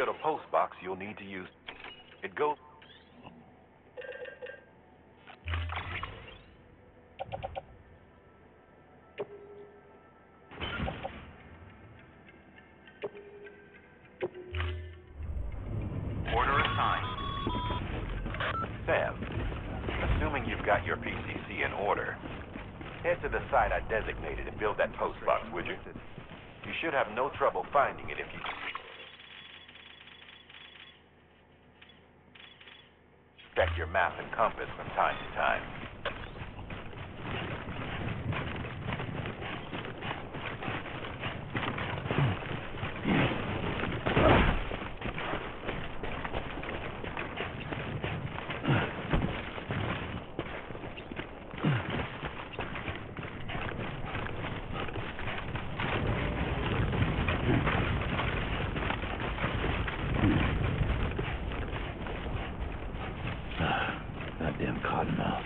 build a post box, you'll need to use... It goes... Order assigned. Sam, assuming you've got your PCC in order, head to the site I designated and build that post box, would you? You should have no trouble finding it if you... Check your map and compass from time to time. Goddamn cottonmouth.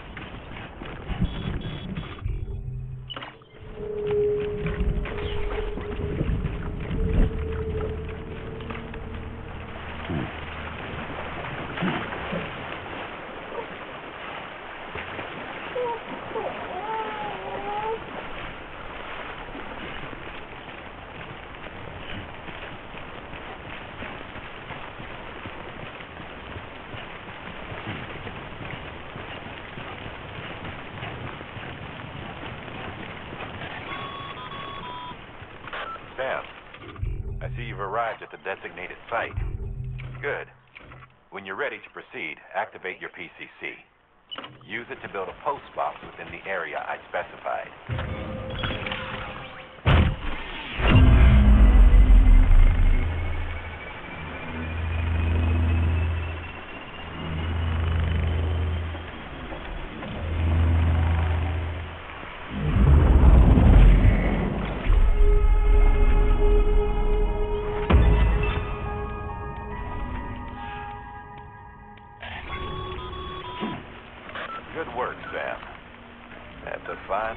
Sam, I see you've arrived at the designated site. Good. When you're ready to proceed, activate your PCC. Use it to build a post box within the area I specified. Good work, Sam. That's a fine...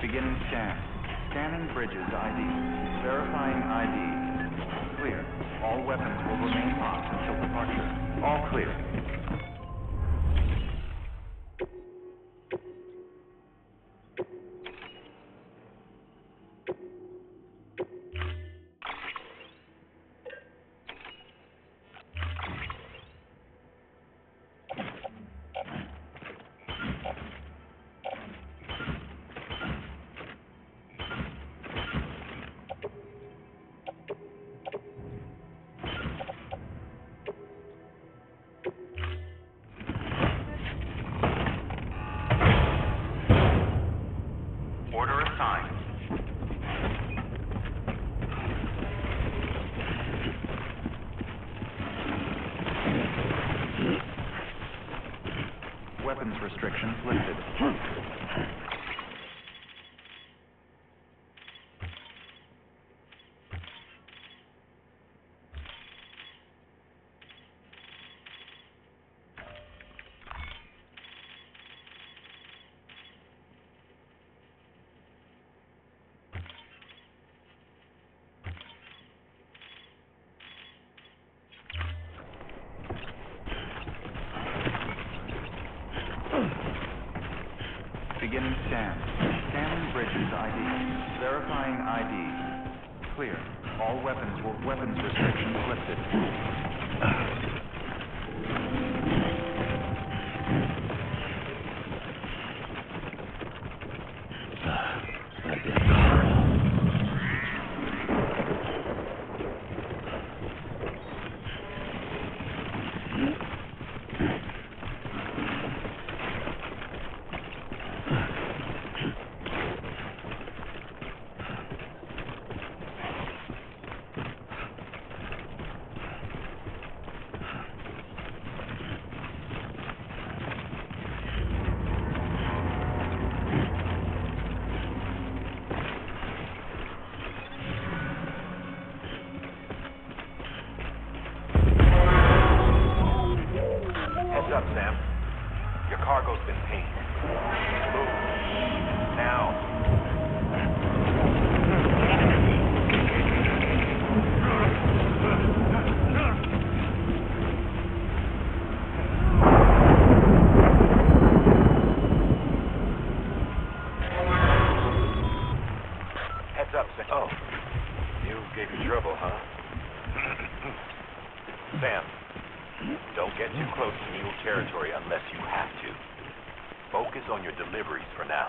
Beginning scan. Scanning bridges ID. Verifying ID. Clear. All weapons will remain locked until departure. All clear. restrictions lifted. Beginning scan. Scanning bridges ID. Verifying ID. Clear. All weapons restrictions lifted. Goddamn karma. Heads up, Sam. Your cargo's been pinged. Move. Now. Heads up, Sam. Oh. You gave you trouble, huh? Sam. Don't get too close to mule territory unless you have to. Focus on your deliveries for now.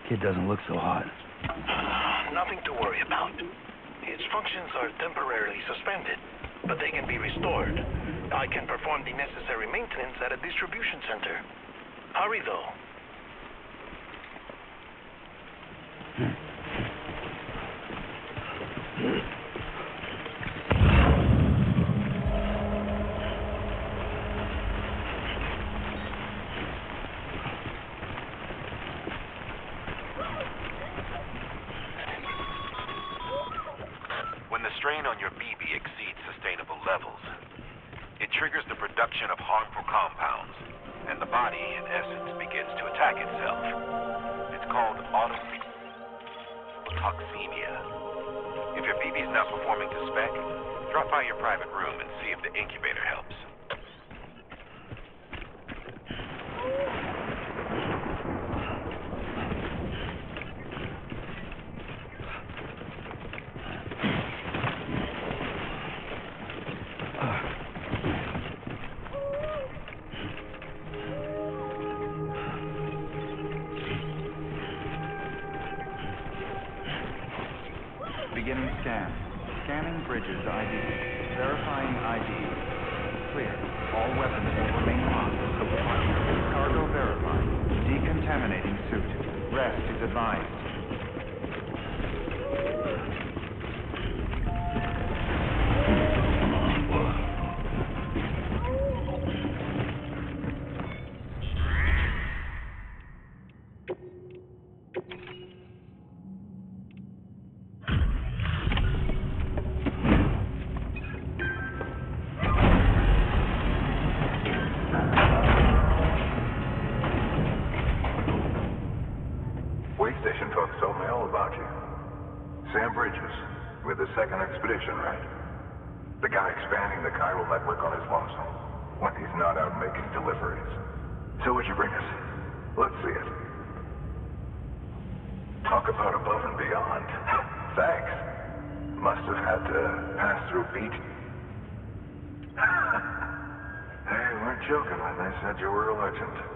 Kid doesn't look so hot. Nothing to worry about. Its functions are temporarily suspended, but they can be restored. I can perform the necessary maintenance at a distribution center. Hurry, though. When the strain on your BB exceeds sustainable levels, it triggers the production of harmful compounds, and the body, in essence, begins to attack itself. It's called autotoxemia. If your BB's not performing to spec, drop by your private room and see if the incubator helps. Beginning scan. Scanning bridges ID. Verifying ID. Clear. All weapons will remain locked until departure. Cargo verified. Decontaminating suit. Rest is advised. Way station folks told me all about you. Sam Bridges, with the second expedition, right? The guy expanding the chiral network on his lonesome, when he's not out making deliveries. So what'd you bring us? Let's see it. Talk about above and beyond. Thanks. Must have had to pass through beat. They weren't joking when they said you were a legend.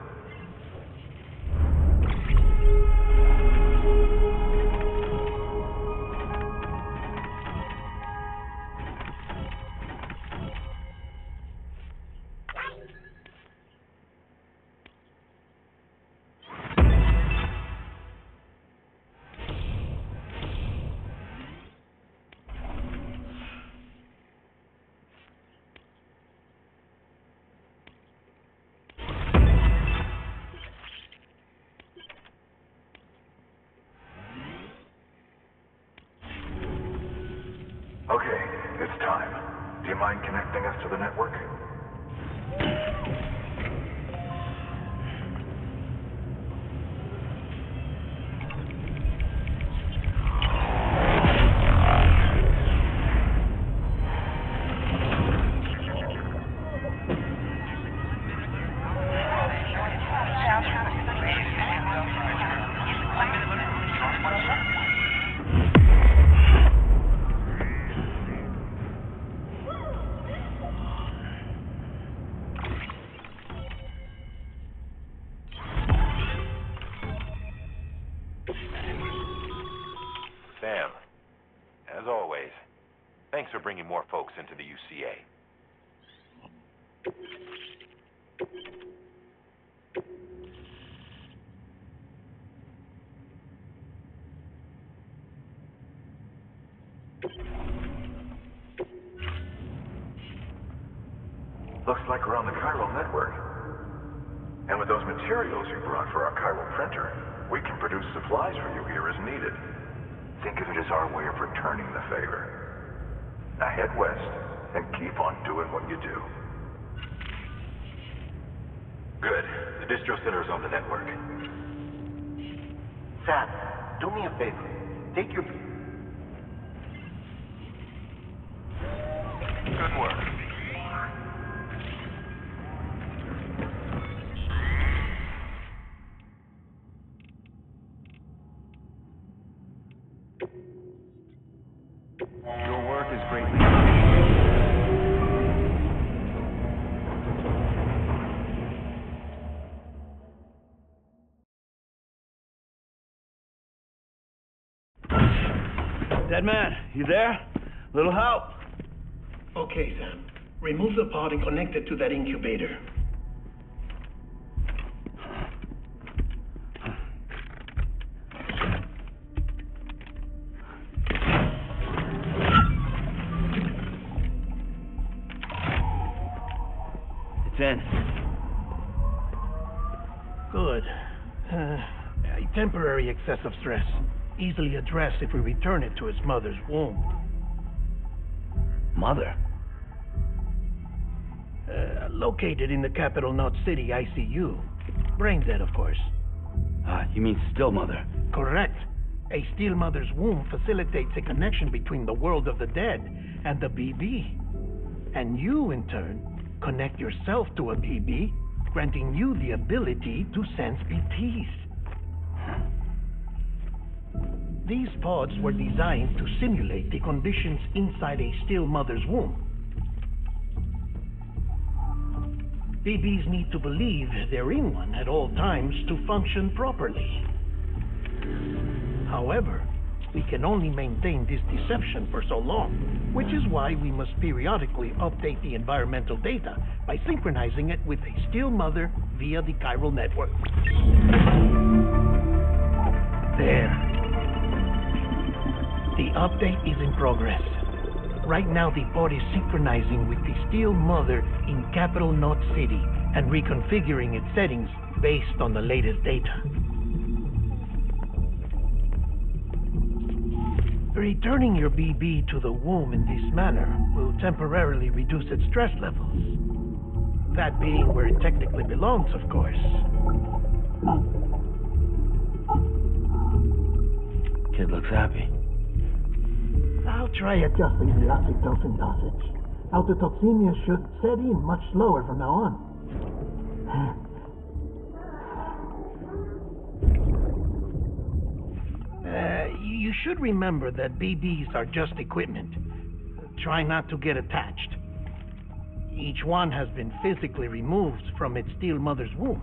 Okay, it's time. Do you mind connecting us to the network? Sam, as always, thanks for bringing more folks into the UCA. Looks like we're on the chiral network. And with those materials you brought for our chiral printer, we can produce supplies for you here as needed. Think of it as our way of returning the favor. Now head west and keep on doing what you do. Good. The distro center is on the network. Sam, do me a favor. Take your... Good work. Your work is greatly appreciated. You there? Little help? Okay, Sam. Remove the pod and connect it to that incubator. It's in. Good. A temporary excessive stress. Easily addressed if we return it to its mother's womb. Mother? Located in the capital Knot City ICU. Brain dead, of course. You mean still mother? Correct. A still mother's womb facilitates a connection between the world of the dead and the BB. And you, in turn, connect yourself to a BB, granting you the ability to sense BTs. These pods were designed to simulate the conditions inside a still mother's womb. BBs need to believe they're in one at all times to function properly. However, we can only maintain this deception for so long, which is why we must periodically update the environmental data by synchronizing it with a still mother via the chiral network. There. The update is in progress. Right now, the pod is synchronizing with the still mother in capital Knot City and reconfiguring its settings based on the latest data. Returning your BB to the womb in this manner will temporarily reduce its stress levels. That being where it technically belongs, of course. Kid looks happy. I'll try adjusting the oxytocin dosage. Autotoxemia should set in much slower from now on. You should remember that BBs are just equipment. Try not to get attached. Each one has been physically removed from its still mother's womb,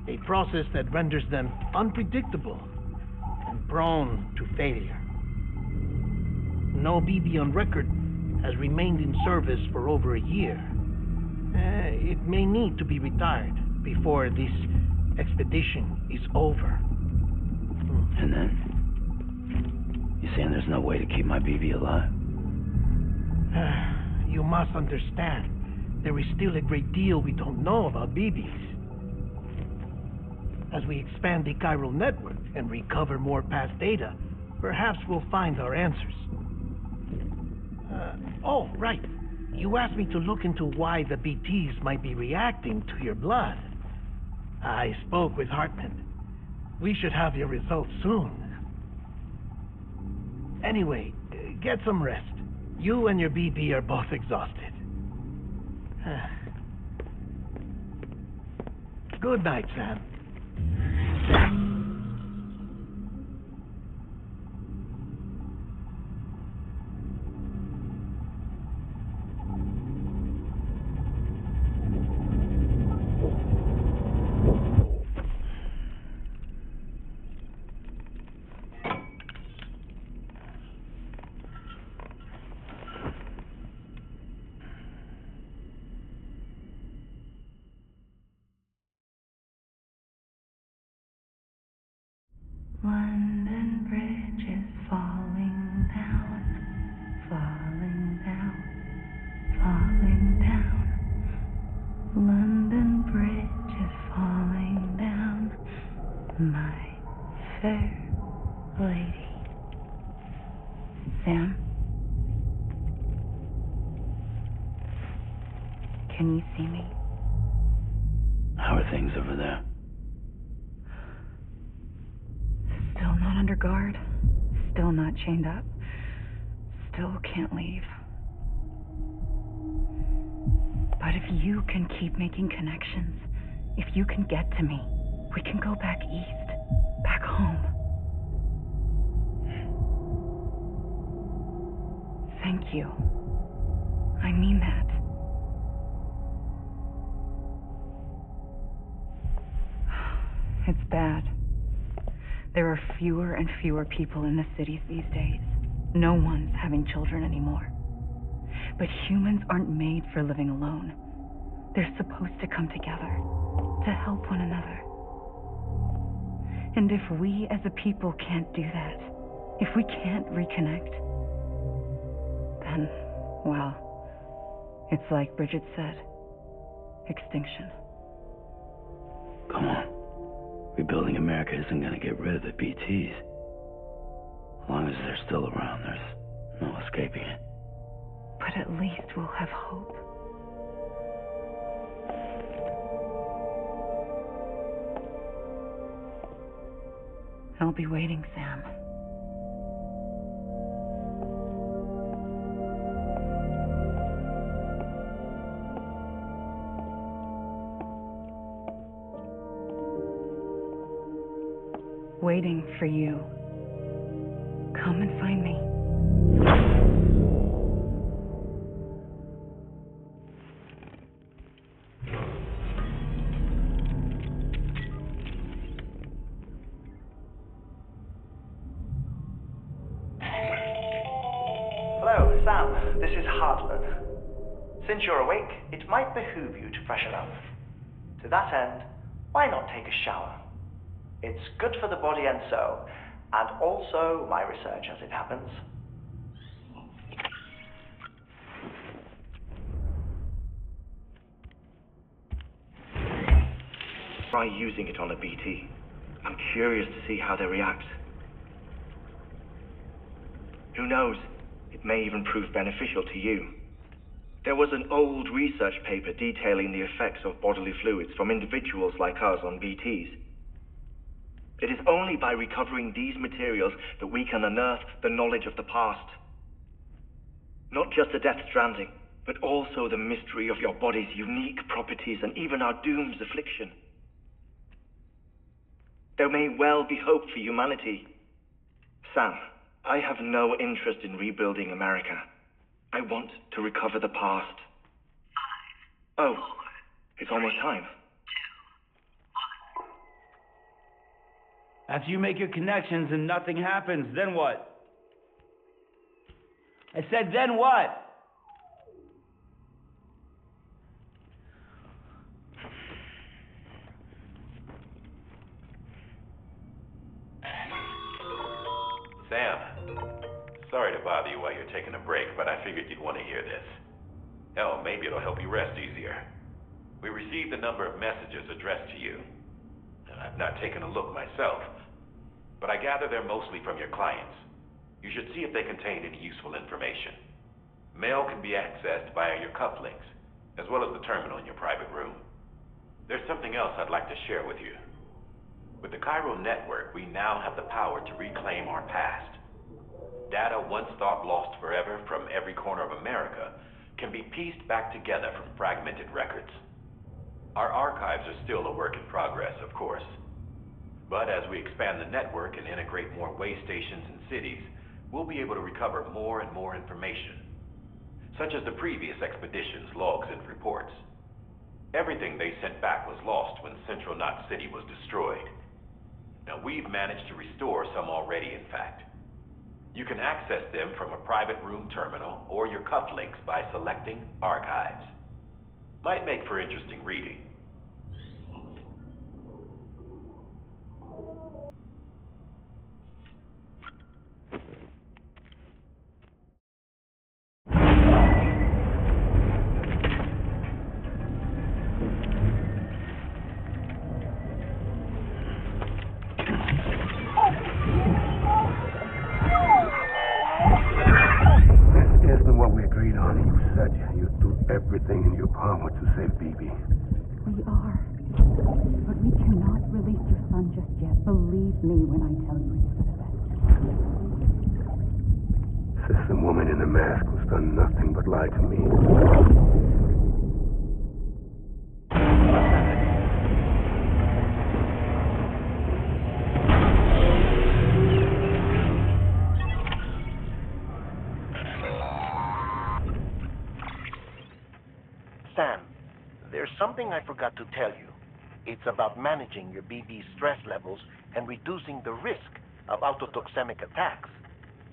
a process that renders them unpredictable and prone to failure. No BB on record has remained in service for over a year. It may need to be retired before this expedition is over. And then? You saying there's no way to keep my BB alive? You must understand, there is still a great deal we don't know about BBs. As we expand the chiral network and recover more past data, perhaps we'll find our answers. Oh, right. You asked me to look into why the BTs might be reacting to your blood. I spoke with Hartman. We should have your results soon. Anyway, get some rest. You and your BB are both exhausted. Good night, Sam. London Bridge is falling down, falling down, falling down. London Bridge is falling down, my fair lady. Sam? Can you see me? How are things over there? Still not under guard. Still not chained up. Still can't leave. But if you can keep making connections, if you can get to me, we can go back east, back home. Thank you. I mean that. It's bad. There are fewer and fewer people in the cities these days. No one's having children anymore. But humans aren't made for living alone. They're supposed to come together, to help one another. And if we as a people can't do that, if we can't reconnect, then, well, it's like Bridget said, extinction. Come on. Rebuilding America isn't going to get rid of the BTs. As long as they're still around, there's no escaping it. But at least we'll have hope. I'll be waiting, Sam. Waiting for you. Come and find me. Hello, Sam. This is Hartman. Since you're awake, it might behoove you to freshen up. To that end, why not take a shower? It's good for the body and soul, and also my research as it happens. Try using it on a BT. I'm curious to see how they react. Who knows? It may even prove beneficial to you. There was an old research paper detailing the effects of bodily fluids from individuals like us on BTs. It is only by recovering these materials that we can unearth the knowledge of the past. Not just the death stranding, but also the mystery of your body's unique properties and even our doom's affliction. There may well be hope for humanity. Sam, I have no interest in rebuilding America. I want to recover the past. 5, 4, it's almost time. 2, 1. After you make your connections and nothing happens, then what? I said, then what? Sam, sorry to bother you while you're taking a break, but I figured you'd want to hear this. Hell, maybe it'll help you rest easier. We received a number of messages addressed to you. And I've not taken a look myself, but I gather they're mostly from your clients. You should see if they contain any useful information. Mail can be accessed via your cufflinks, as well as the terminal in your private room. There's something else I'd like to share with you. With the chiral network, we now have the power to reclaim our past. Data once thought lost forever from every corner of America can be pieced back together from fragmented records. Our archives are still a work in progress, of course. But as we expand the network and integrate more way stations and cities, we'll be able to recover more and more information, such as the previous expedition's logs and reports. Everything they sent back was lost when Central Knot City was destroyed. Now, we've managed to restore some already, in fact. You can access them from a private room terminal or your cufflinks by selecting Archives. Might make for interesting reading. Isn't what we agreed on. You said you'd do everything in your power to save BB. We are. But we cannot release your son just yet. Believe me when I tell you it's for the best. Says the woman in the mask who's done nothing but lie to me. Sam, there's something I forgot to tell you. It's about managing your BB stress levels and reducing the risk of autotoxemic attacks.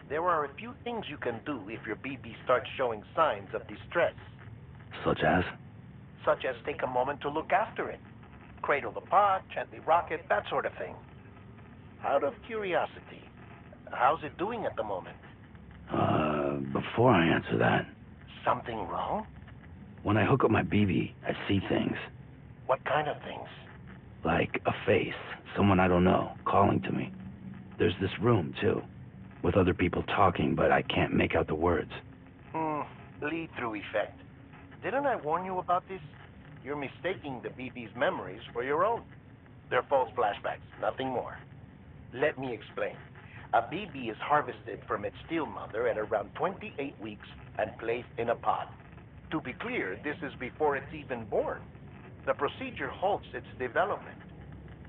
There are a few things you can do if your BB starts showing signs of distress, Such as? such as take a moment to look after it. Cradle the pod, gently rock it, that sort of thing. Out of curiosity, how's it doing at the moment? Before I answer that, Something wrong? when I hook up my BB, I see things. What kind of things? Like a face, someone I don't know, calling to me. There's this room, too, with other people talking, but I can't make out the words. Lead-through effect. Didn't I warn you about this? You're mistaking the BB's memories for your own. They're false flashbacks, nothing more. Let me explain. A BB is harvested from its steel mother at around 28 weeks and placed in a pod. To be clear, this is before it's even born. The procedure halts its development.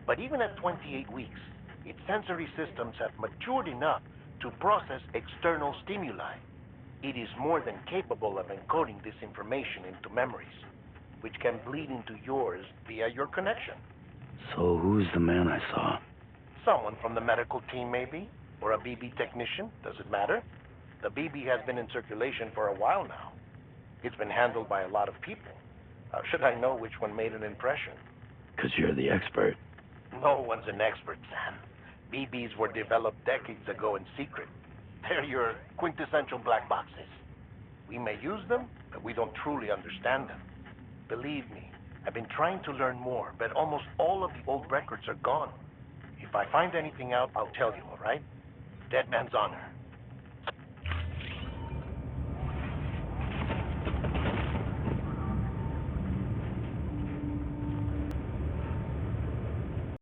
But even at 28 weeks, its sensory systems have matured enough to process external stimuli. It is more than capable of encoding this information into memories, which can bleed into yours via your connection. So who's the man I saw? Someone from the medical team, maybe? Or a BB technician? Does it matter? The BB has been in circulation for a while now. It's been handled by a lot of people. How should I know which one made an impression? 'Cause you're the expert. No one's an expert, Sam. BBs were developed decades ago in secret. They're your quintessential black boxes. We may use them, but we don't truly understand them. Believe me, I've been trying to learn more, but almost all of the old records are gone. If I find anything out, I'll tell you, all right? Dead man's honor.